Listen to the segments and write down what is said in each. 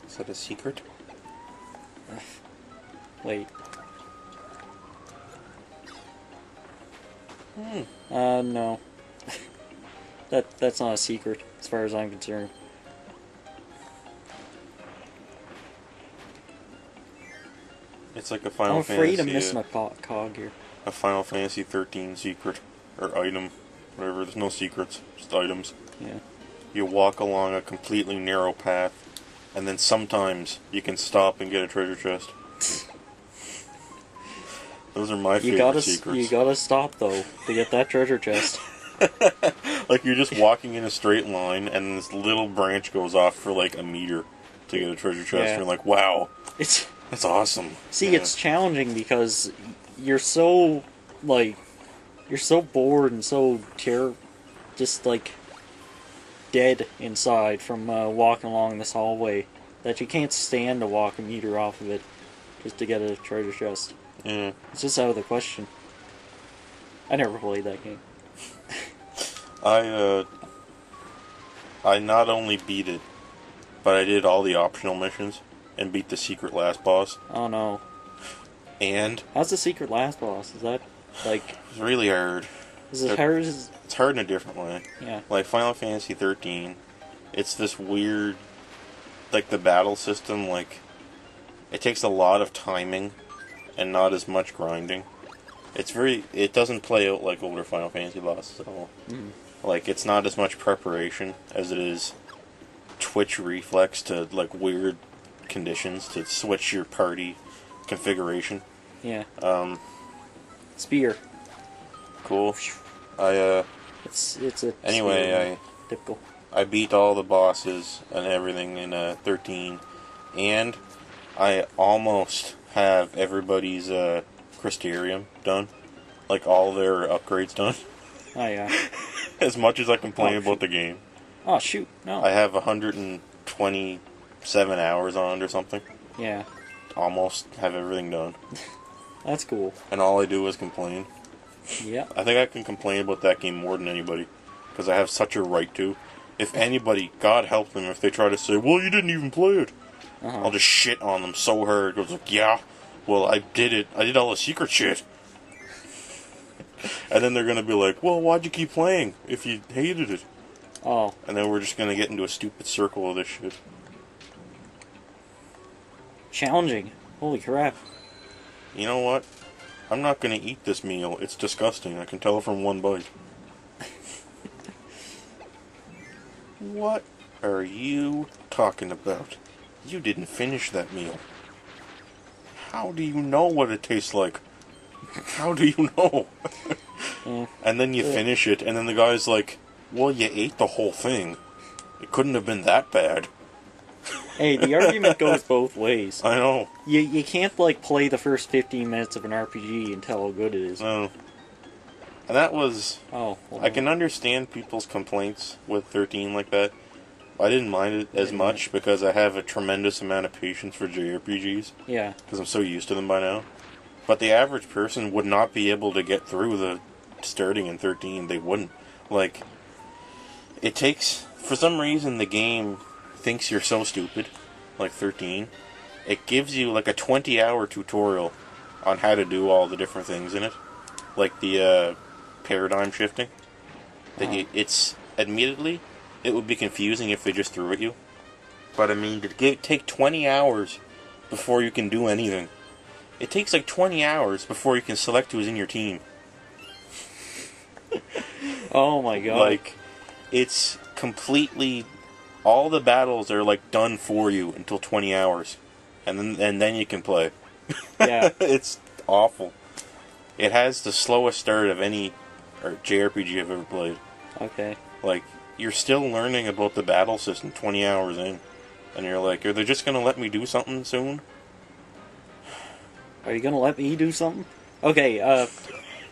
Is that a secret? Wait. No. That's not a secret, as far as I'm concerned. It's like a Final I'm afraid Fantasy. to miss my cog here. A Final Fantasy 13 secret. Or item. Whatever, there's no secrets. Just items. Yeah. You walk along a completely narrow path, and then sometimes you can stop and get a treasure chest. Those are my favorite secrets. You gotta stop, though, to get that treasure chest. Like, you're just walking in a straight line, and this little branch goes off for like a meter to get a treasure chest, and you're like, wow, that's awesome. See, it's challenging because you're so, like, you're so bored and so just, like, dead inside from walking along this hallway that you can't stand to walk a meter off of it just to get a treasure chest. Yeah. It's just out of the question. I never played that game. I not only beat it, but I did all the optional missions and beat the secret last boss. Oh no. And how's the secret last boss? Is that, like... It's really hard. Is it hard? It's hard in a different way. Yeah. Like Final Fantasy 13, it's this weird... Like, the battle system, like... It takes a lot of timing and not as much grinding. It's very... It doesn't play out like older Final Fantasy bosses at all. Mm. Like, it's not as much preparation as it is twitch reflex to, like, weird conditions to switch your party configuration. Yeah. Spear. Cool. It's a anyway, typical. I beat all the bosses and everything in 13, and I almost have everybody's Crystarium done, like all their upgrades done. Oh yeah. As much as I complain about the game. Oh shoot! No. I have 127 hours on it or something. Yeah. Almost have everything done. That's cool. And all I do is complain. Yeah. I think I can complain about that game more than anybody, because I have such a right to. If anybody, God help them, if they try to say, well, you didn't even play it, I'll just shit on them so hard. It's like, yeah, well, I did it. I did all the secret shit. And then they're going to be like, well, why'd you keep playing if you hated it? Oh. And then we're just going to get into a stupid circle of this shit. Challenging. Holy crap. You know what? I'm not going to eat this meal. It's disgusting. I can tell from one bite. What are you talking about? You didn't finish that meal. How do you know what it tastes like? How do you know? And then you finish it, and then the guy's like, well, you ate the whole thing. It couldn't have been that bad. Hey, the argument goes both ways. I know. You can't, like, play the first 15 minutes of an RPG and tell how good it is. No. And that was... Oh. I can understand people's complaints with 13 like that. I didn't mind it as much because I have a tremendous amount of patience for JRPGs. Yeah. Because I'm so used to them by now. But the average person would not be able to get through the starting in 13. They wouldn't. Like, it takes... For some reason, the game thinks you're so stupid, like 13. It gives you like a 20-hour tutorial on how to do all the different things in it. Like the paradigm shifting. It's... Admittedly, it would be confusing if they just threw at you. But I mean, to take 20 hours before you can do anything. It takes like 20 hours before you can select who's in your team. Oh my god. Like, it's completely... All the battles are like done for you until 20 hours. And then you can play. Yeah. It's awful. It has the slowest start of any JRPG I've ever played. Okay. Like, you're still learning about the battle system 20 hours in. And you're like, are they just going to let me do something soon? Are you going to let me do something? Okay,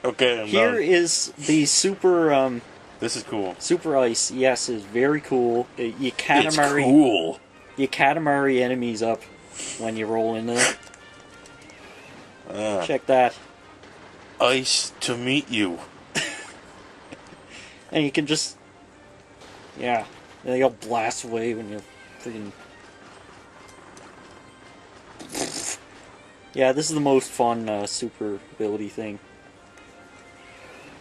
okay, I'm here done. is the super, This is cool. Super Ice, yes, is very cool. You Katamari... It's cool! You Katamari enemies up when you roll into it. Check that. Ice to meet you. And you can just... Yeah. They'll blast away when you freaking... Yeah, this is the most fun super ability thing.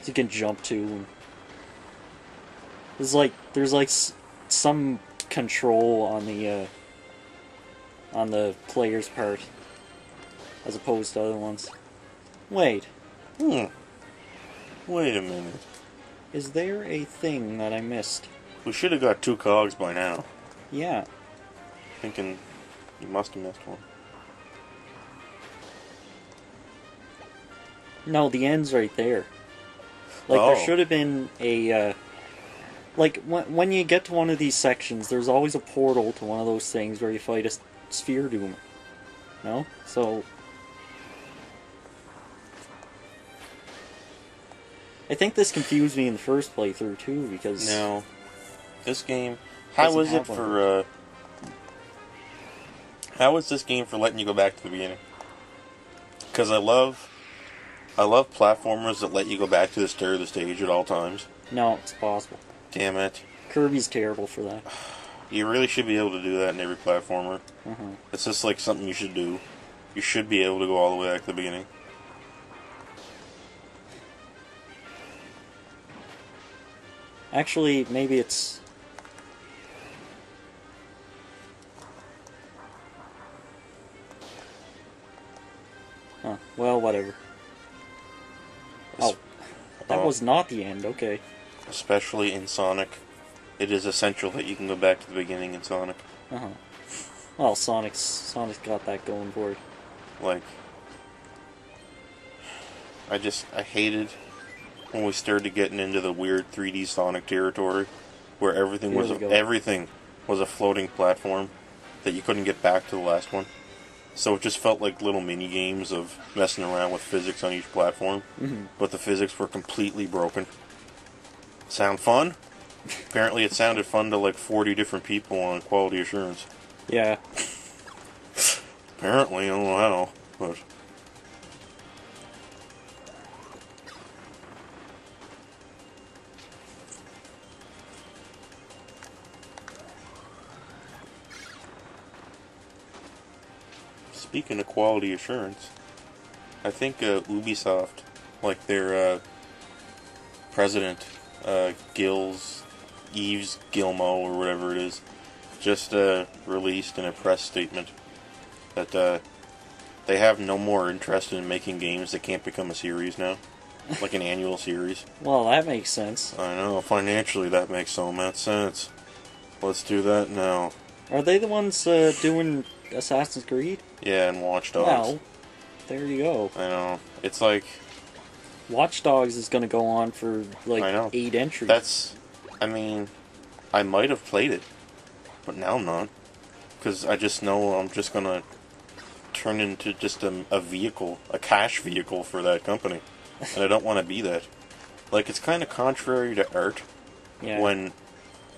You can jump to. And there's like some control on the player's part, as opposed to other ones. Wait, Wait a minute. is there a thing that I missed? We should have got 2 cogs by now. Yeah. Thinking you must have missed one. No, the end's right there. Like, Oh. there should have been a, like, when you get to one of these sections, there's always a portal to one of those things where you fight a sphere doom. No? So... I think this confused me in the first playthrough, too, because... No. This game... How was it for, How was this game for letting you go back to the beginning? Because I love platformers that let you go back to the start of the stage at all times. No, it's possible. Damn it. Kirby's terrible for that. You really should be able to do that in every platformer. It's just like something you should do. You should be able to go all the way back to the beginning. Actually, maybe it's... Huh, well, whatever. Oh, that was not the end, okay. Especially in Sonic. It is essential that you can go back to the beginning in Sonic. Well, Sonic's got that going for it. Like... I hated when we started getting into the weird 3D Sonic territory, where everything was a floating platform that you couldn't get back to the last one. So it just felt like little mini games of messing around with physics on each platform, but the physics were completely broken. Sound fun? Apparently it sounded fun to like 40 different people on quality assurance. Yeah. Apparently, I don't know how, but... Speaking of quality assurance, I think Ubisoft, like their president, Yves Guillemot or whatever it is, just released in a press statement that they have no more interest in making games that can't become a series now, like an annual series. Well, that makes sense. I know, financially that makes so much sense. Let's do that now. Are they the ones doing Assassin's Creed? Yeah, and Watch Dogs. Well, there you go. I know. It's like... Watch Dogs is going to go on for, like, I know. 8 entries. That's... I mean, I might have played it, but now I'm not. Because I just know I'm just going to turn into just a vehicle, a cash vehicle for that company. And I don't want to be that. Like, it's kind of contrary to art when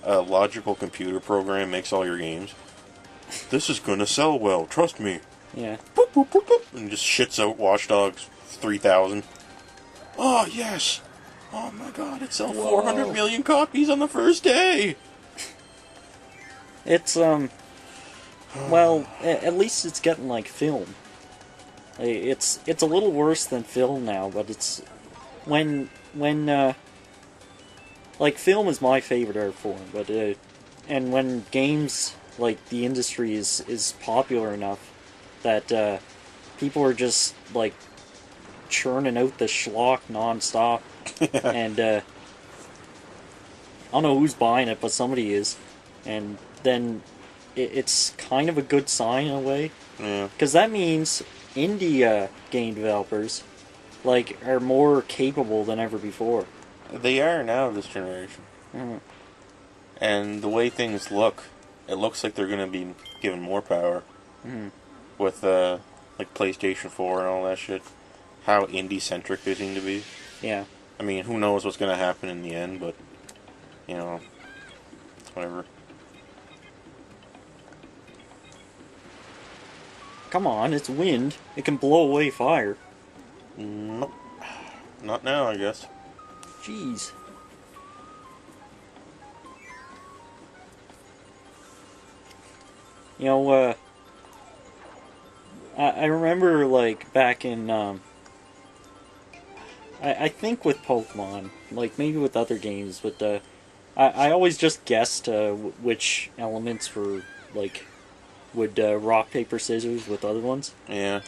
a logical computer program makes all your games. This is going to sell well, trust me. Yeah. Boop, boop, boop, boop, and just shits out Watch Dogs 3000. Oh, yes! Oh my god, it sold 400 million copies on the first day! It's, well, at least it's getting, like, film. It's a little worse than film now, but it's... When, like, film is my favorite art form, but, and when games, like, the industry is popular enough that, people are just, like, churning out the schlock non-stop, and, I don't know who's buying it, but somebody is, and then it's kind of a good sign in a way, because that means indie game developers, like, are more capable than ever before. They are now this generation. And the way things look, it looks like they're going to be given more power with, like, PlayStation 4 and all that shit. How indie-centric they seem to be. Yeah. I mean, who knows what's going to happen in the end, but, you know, whatever. Come on, it's wind. It can blow away fire. Nope. Not now, I guess. Jeez. You know, I remember, like, back in, I think with Pokemon, like, maybe with other games, but, I always just guessed, which elements were, like, would, rock, paper, scissors with other ones. Yeah.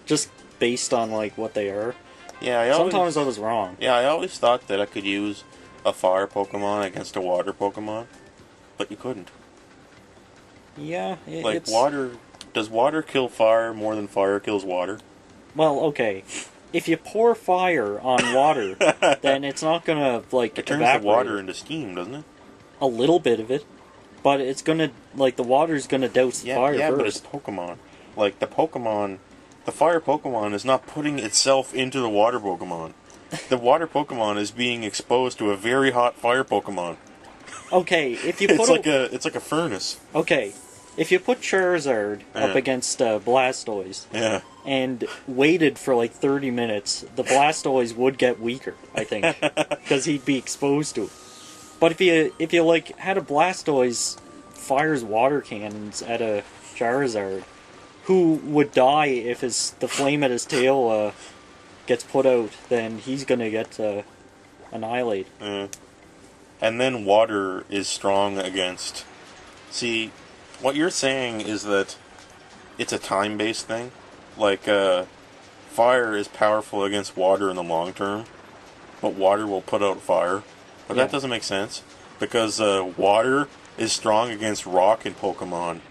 Just based on, like, what they are. Yeah, Sometimes I was wrong. Yeah, I always thought that I could use a fire Pokemon against a water Pokemon, but you couldn't. Yeah, Like, water... Does water kill fire more than fire kills water? Well, okay. If you pour fire on water, then it's not gonna, like, It turns evaporate. the water into steam, doesn't it? A little bit of it. But it's gonna, like, the water's gonna douse the fire yeah, first. but it's Pokemon. Like, the fire Pokemon is not putting itself into the water Pokemon. The water Pokemon is being exposed to a very hot fire Pokemon. Okay, if you put It's like a furnace. Okay, if you put Charizard up against Blastoise and waited for like 30 minutes, the Blastoise would get weaker, I think, because he'd be exposed to it. But if you like had a Blastoise fires water cannons at a Charizard, who would die if the flame at his tail gets put out, then he's gonna get annihilated. And then water is strong against... See, what you're saying is that it's a time-based thing. Like, fire is powerful against water in the long term, but water will put out fire. But that doesn't make sense, because water is strong against rock in Pokemon.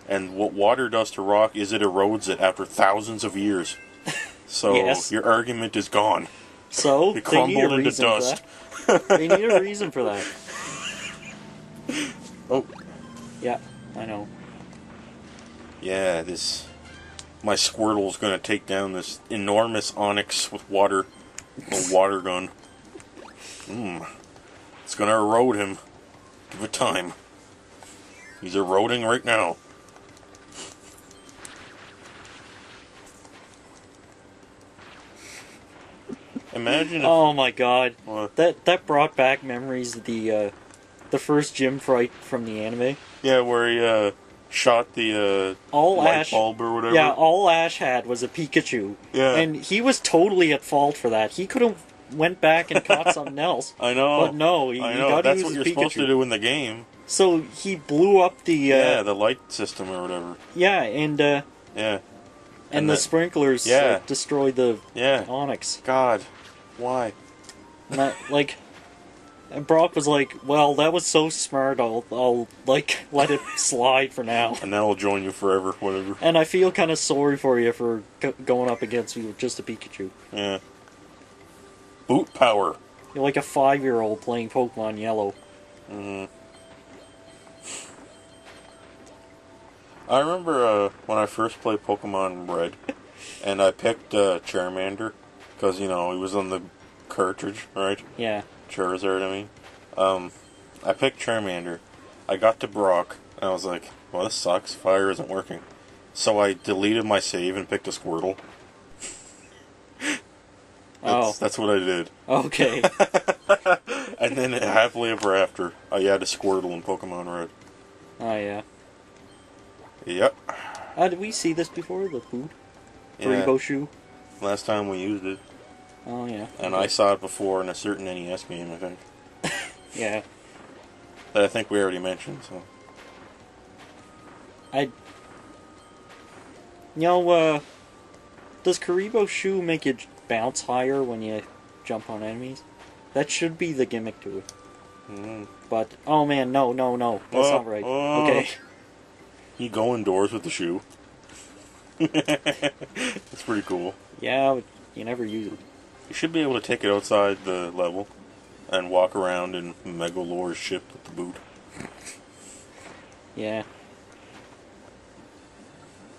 And what water does to rock is it erodes it after thousands of years. So your argument is gone. So it crumbled into dust. They need a reason for that. Oh. Yeah, I know. Yeah, my Squirtle's gonna take down this enormous Onyx with water. A water gun. It's gonna erode him. Give it time. He's eroding right now. Imagine if... Oh my god. What? That brought back memories of the first gym fight from the anime. Yeah, where he shot the light bulb or whatever. Yeah, all Ash had was a Pikachu. Yeah. And he was totally at fault for that. He could have went back and caught something else. I know. But no, he I know. got to That's use what you're Pikachu. supposed to do in the game. So he blew up the... the light system or whatever. Yeah, and... yeah. And the sprinklers destroyed the Onyx. God. Why? Like... And Brock was like, well, that was so smart, I'll like, let it slide for now. And now I'll join you forever, whatever. And I feel kind of sorry for you for going up against me with just a Pikachu. Yeah. Boot power. You're like a 5-year-old playing Pokemon Yellow. I remember when I first played Pokemon Red, and I picked Charmander, because, you know, he was on the cartridge, right? Yeah. Charizard, I mean. I picked Charmander. I got to Brock, and I was like, well, this sucks. Fire isn't working. So I deleted my save and picked a Squirtle. That's what I did. Okay. And then happily ever after, I had a Squirtle in Pokemon Red. Oh, yeah. Yep. Did we see this before? The food? Yeah. Haribo shoe? Last time we used it. Oh, yeah. And I saw it before in a certain NES game, I think. Yeah. That I think we already mentioned, so... does Karibo shoe make you bounce higher when you jump on enemies? That should be the gimmick to it. But, oh man, no. That's not right. Okay. You go indoors with the shoe. That's pretty cool. Yeah, but you never use it. You should be able to take it outside the level and walk around in Megalore's ship with the boot. Yeah.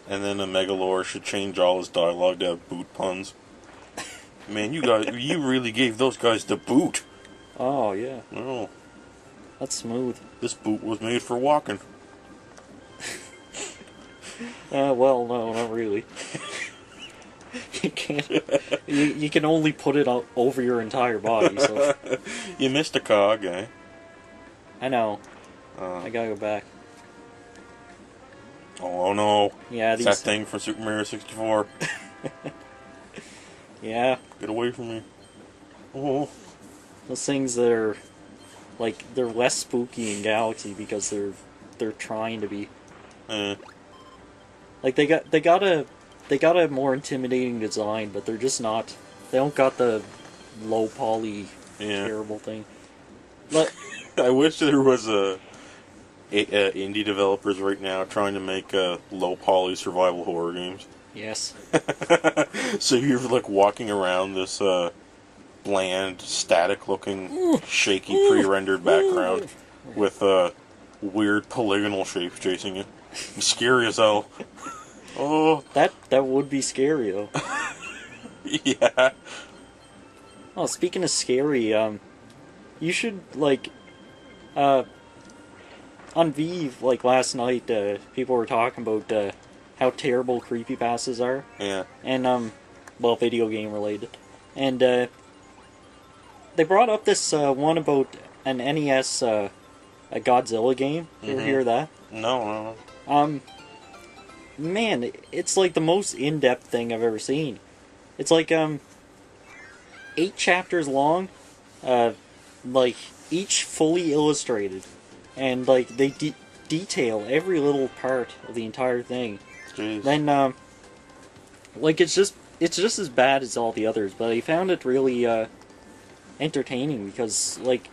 And then a Megalore should change all his dialogue to have boot puns. Man, you really gave those guys the boot. Oh, yeah. Oh. That's smooth. This boot was made for walking. Well, no, not really. You can't. You can only put it over your entire body, so... You missed a cog, eh? I know. I gotta go back. Oh no. Yeah, It's that thing from Super Mario 64. Yeah. Get away from me. Oh. Those things that are, like, they're less spooky in Galaxy because they're trying to be. Like, they got a more intimidating design, but they're just not. They don't got the low poly terrible thing. But I wish there was indie developers right now trying to make low poly survival horror games. yes. So you're like walking around this bland, static-looking, shaky pre-rendered background with weird polygonal shapes chasing you. Scary as hell. Oh. That would be scary though. Yeah. Oh, speaking of scary, you should like, on Vive, like last night, people were talking about how terrible creepypastas are. Yeah. And well, video game related, and they brought up this one about an NES a Godzilla game. You ever hear that? No. Man, it's like the most in-depth thing I've ever seen. It's like 8 chapters long, like each fully illustrated, and like they detail every little part of the entire thing. Jeez. Then like it's just as bad as all the others, but I found it really entertaining because like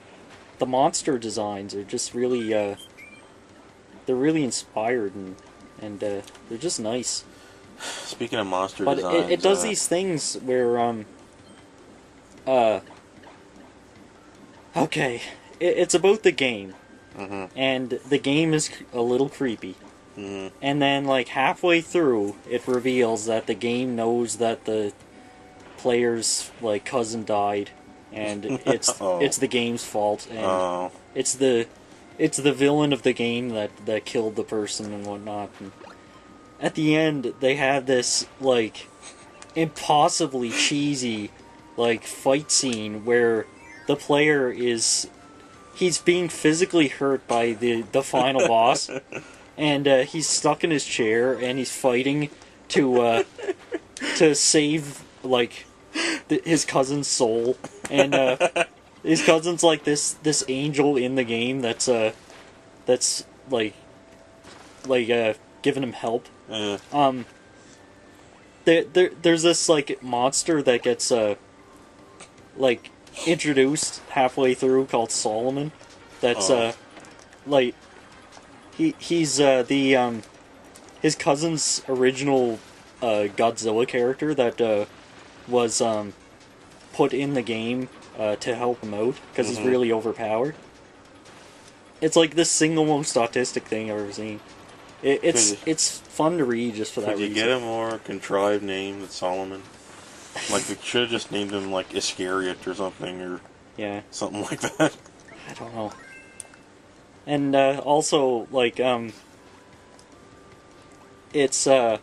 the monster designs are just really they're really inspired and they're just nice. Speaking of monster But designs, it does these things where okay, it's about the game, and the game is a little creepy. And then, like, halfway through, it reveals that the game knows that the player's, like, cousin died, and it's the game's fault, and it's the villain of the game that killed the person and whatnot. And at the end, they have this, like, impossibly cheesy, like, fight scene where the player he's being physically hurt by the final boss. And he's stuck in his chair, and he's fighting to save like his cousin's soul. And his cousin's like this angel in the game that's like giving him help. There's this like monster that gets like introduced halfway through called Solomon. That's like. He's his cousin's original Godzilla character that was put in the game to help him out because he's really overpowered. It's like the single most autistic thing I've ever seen. It's fun to read just for that reason. Could you get a more contrived name than Solomon? Like, we should have just named him like Iscariot or something, or something like that. I don't know. And also, like, it's it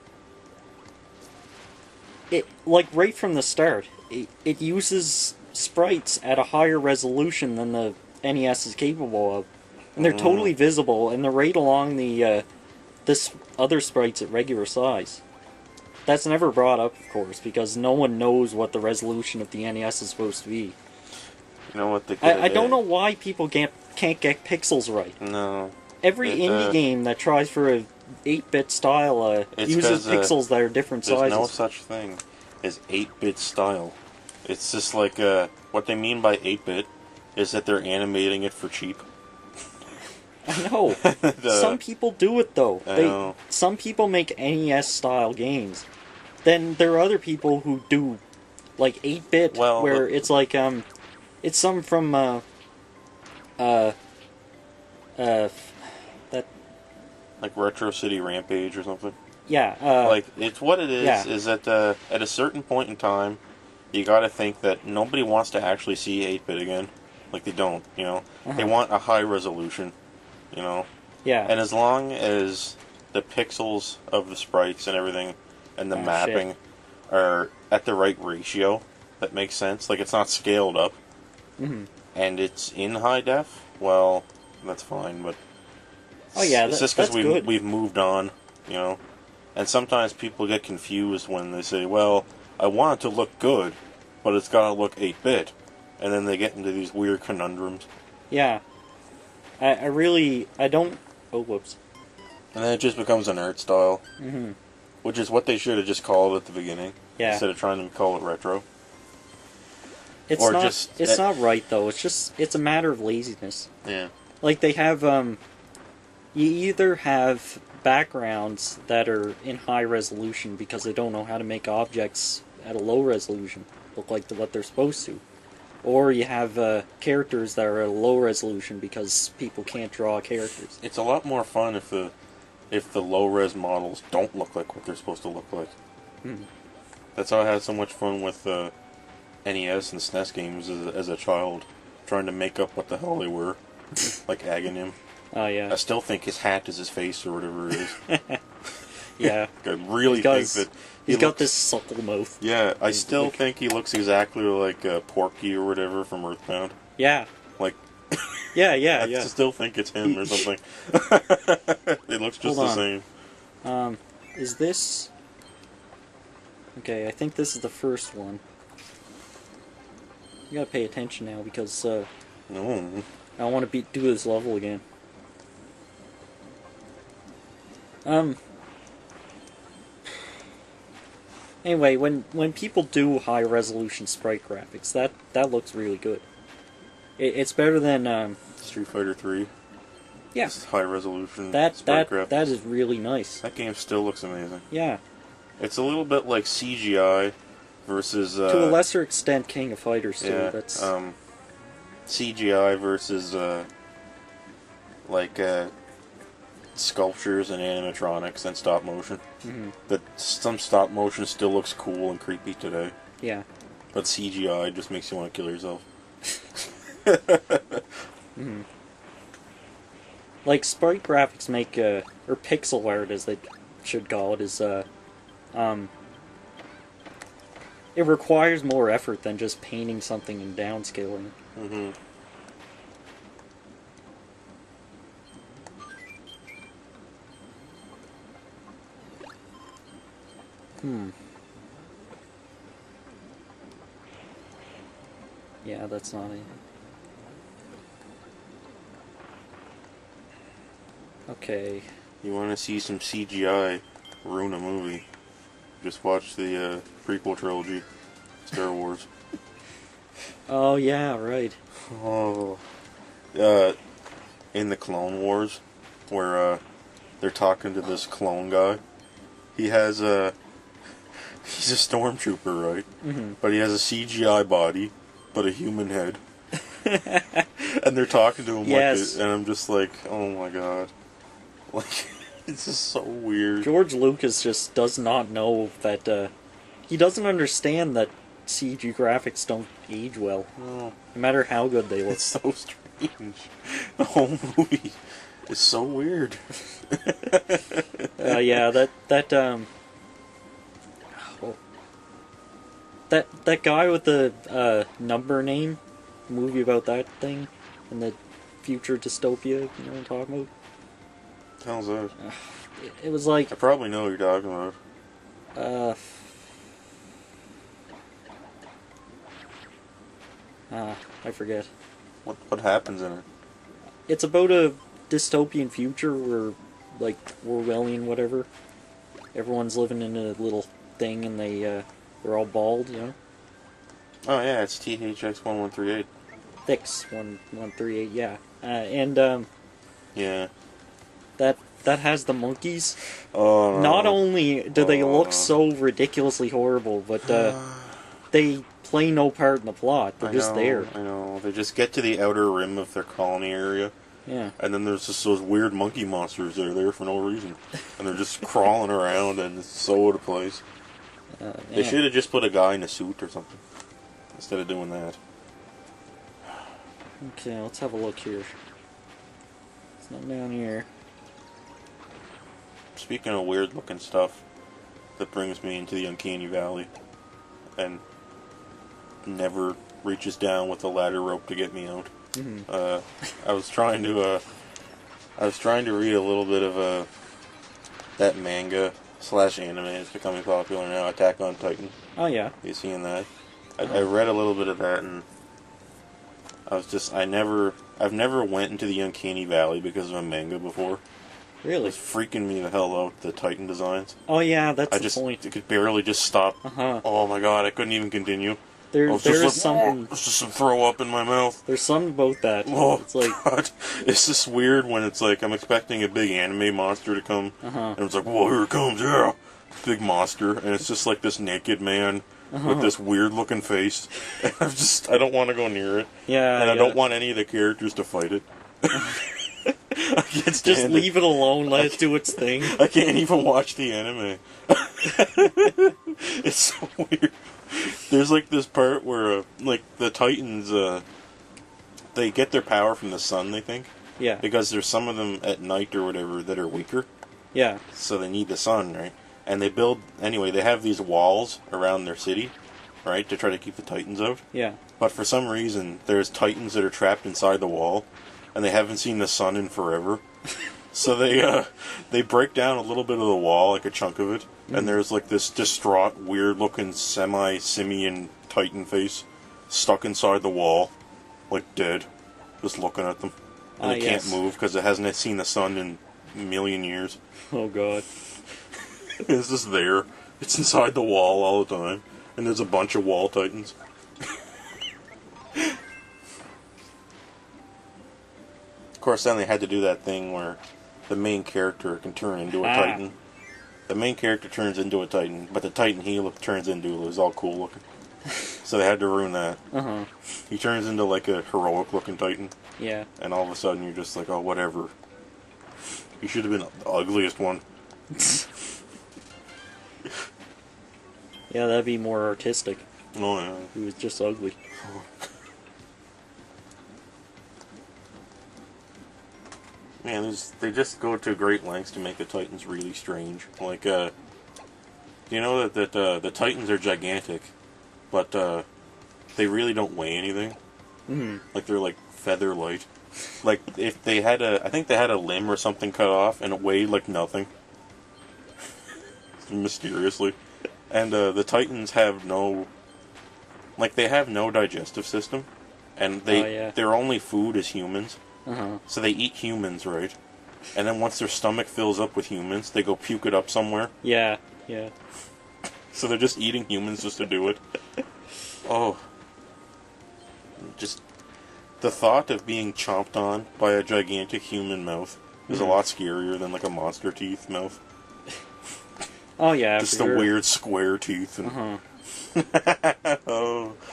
like right from the start, it uses sprites at a higher resolution than the NES is capable of, and they're totally visible, and they're right along the this other sprites at regular size. That's never brought up, of course, because no one knows what the resolution of the NES is supposed to be. You know what I don't know why people can't get pixels right. No. Every indie game that tries for a 8-bit style uses pixels that are different sizes. There's no such thing as 8-bit style. It's just like, what they mean by 8-bit is that they're animating it for cheap. I know. Some people do it, though. Some people make NES-style games. Then there are other people who do, like, 8-bit, where it's like, it's some from, that... Like Retro City Rampage or something? Yeah, like, it's what it is that, at a certain point in time, you gotta think that nobody wants to actually see 8-bit again. Like, they don't, you know? They want a high resolution, you know? Yeah. And as long as the pixels of the sprites and everything, and the mapping are at the right ratio, that makes sense. Like, it's not scaled up. And it's in high def, well, that's fine, but oh yeah, it's just because we've moved on. you know? And sometimes people get confused when they say, well, I want it to look good, but it's got to look 8-bit. And then they get into these weird conundrums. Yeah. I don't... Oh, whoops. And then it just becomes an art style. Mm-hmm. Which is what they should have just called at the beginning. Yeah. Instead of trying to call it retro. It's or not, just... it's not right, though. It's a matter of laziness. Yeah. Like, they have, you either have backgrounds that are in high resolution because they don't know how to make objects at a low resolution look like what they're supposed to. Or you have characters that are at a low resolution because people can't draw characters. It's a lot more fun if the low-res models don't look like what they're supposed to look like. Hmm. That's how I had so much fun with NES and SNES games as a child, trying to make up what the hell they were. Like Aghanim. Oh, yeah. I still think his hat is his face or whatever it is. Yeah. I really think that he's got this supple mouth. Yeah, I still think he looks exactly like Porky or whatever from Earthbound. Yeah. Like, yeah. I still think it's him or something. It looks just the same. Is this... Okay, I think this is the first one. You gotta pay attention now because No. I want to do this level again. Anyway, when people do high resolution sprite graphics, that looks really good. It's better than Street Fighter 3. Yeah. It's high resolution. That sprite graphics. that is really nice. That game still looks amazing. Yeah. It's a little bit like CGI versus to a lesser extent, King of Fighters too. yeah, That's CGI versus sculptures and animatronics and stop motion. mm-hmm. That some stop motion still looks cool and creepy today, Yeah. but CGI just makes you want to kill yourself. Mm-hmm. Like sprite graphics make or pixel art as they should call it is it requires more effort than just painting something and downscaling it. Mm-hmm. Yeah, that's not it. Okay. You want to see some CGI ruin a movie? Just watch the prequel trilogy, Star Wars. Oh yeah, right. Oh. In the Clone Wars, where they're talking to this clone guy, he has he's a stormtrooper, right? Mm-hmm. But he has a CGI body, but a human head. And they're talking to him Yes. like it, and I'm just like, oh my god. Like, it's just so weird. George Lucas just does not know that he doesn't understand that CG graphics don't age well, No. no matter how good they look. It's so strange. The whole movie is so weird. Yeah, that guy with the number name movie about that thing and the future dystopia, you know what I'm talking about? How's that? It was like I probably know what you're talking about. I forget. What happens in it? It's about a dystopian future where, like, Orwellian whatever. Everyone's living in a little thing and they're all bald, you know? Oh yeah, it's THX1138. Fix 1138, yeah. And Yeah. that has the monkeys. Oh no. Not only do they look so ridiculously horrible, but they play no part in the plot. They're just there. I know. They just get to the outer rim of their colony area. Yeah. And then there's just those weird monkey monsters that are there for no reason. And they're just crawling around and it's so out of place. They should have just put a guy in a suit or something. Instead of doing that. Okay, let's have a look here. It's not down here. Speaking of weird looking stuff, that brings me into the Uncanny Valley. And never reaches down with a ladder rope to get me out. Mm-hmm. I was trying to read a little bit of that manga slash anime is becoming popular now. Attack on Titan. Oh yeah. You seeing that? I read a little bit of that, and I've never went into the Uncanny Valley because of a manga before. It Really? was freaking me the hell out, the Titan designs. Oh yeah, that's I the just point. I could barely just stop. Oh my god, I couldn't even continue. There I was is just like, something. There's just some throw up in my mouth. There's something about that. Oh It's like god, it's just weird when it's like I'm expecting a big anime monster to come, and it's like, whoa, here it comes, yeah, big monster, and it's just like this naked man with this weird looking face. And I don't want to go near it. yeah, And I yeah. don't want any of the characters to fight it. I can't Just stand leave it alone. Let it do its thing. I can't even watch the anime. It's so weird. There's like this part where like the Titans they get their power from the sun, they think, Yeah. because there's some of them at night or whatever that are weaker, Yeah. so they need the sun, right? And they have these walls around their city, right, to try to keep the Titans out. Yeah. But for some reason, there's Titans that are trapped inside the wall, and they haven't seen the sun in forever. So they break down a little bit of the wall, like a chunk of it, and there's like this distraught, weird-looking semi-simian Titan face stuck inside the wall, like dead, just looking at them. And it can't move because it hasn't seen the sun in a million years. Oh god. It's just there. It's inside the wall all the time, and there's a bunch of wall Titans. Of course, then they had to do that thing where the main character can turn into a Titan. The main character turns into a Titan, but the Titan he turns into is all cool looking. So they had to ruin that. He turns into like a heroic looking Titan, Yeah. and all of a sudden you're just like, oh, whatever. You should have been the ugliest one. Yeah, that'd be more artistic. Oh, yeah. He was just ugly. Man, they just go to great lengths to make the Titans really strange. Like, you know that the Titans are gigantic, but they really don't weigh anything. Like they're like feather light. Like if they had I think they had a limb or something cut off, and it weighed like nothing. Mysteriously, and the Titans have they have no digestive system, and their only food is humans. So they eat humans, right? And then once their stomach fills up with humans, they go puke it up somewhere. Yeah. Yeah. So they're just eating humans just to do it. Oh. Just the thought of being chomped on by a gigantic human mouth is a lot scarier than like a monster teeth mouth. Oh yeah. Just the weird square teeth. And oh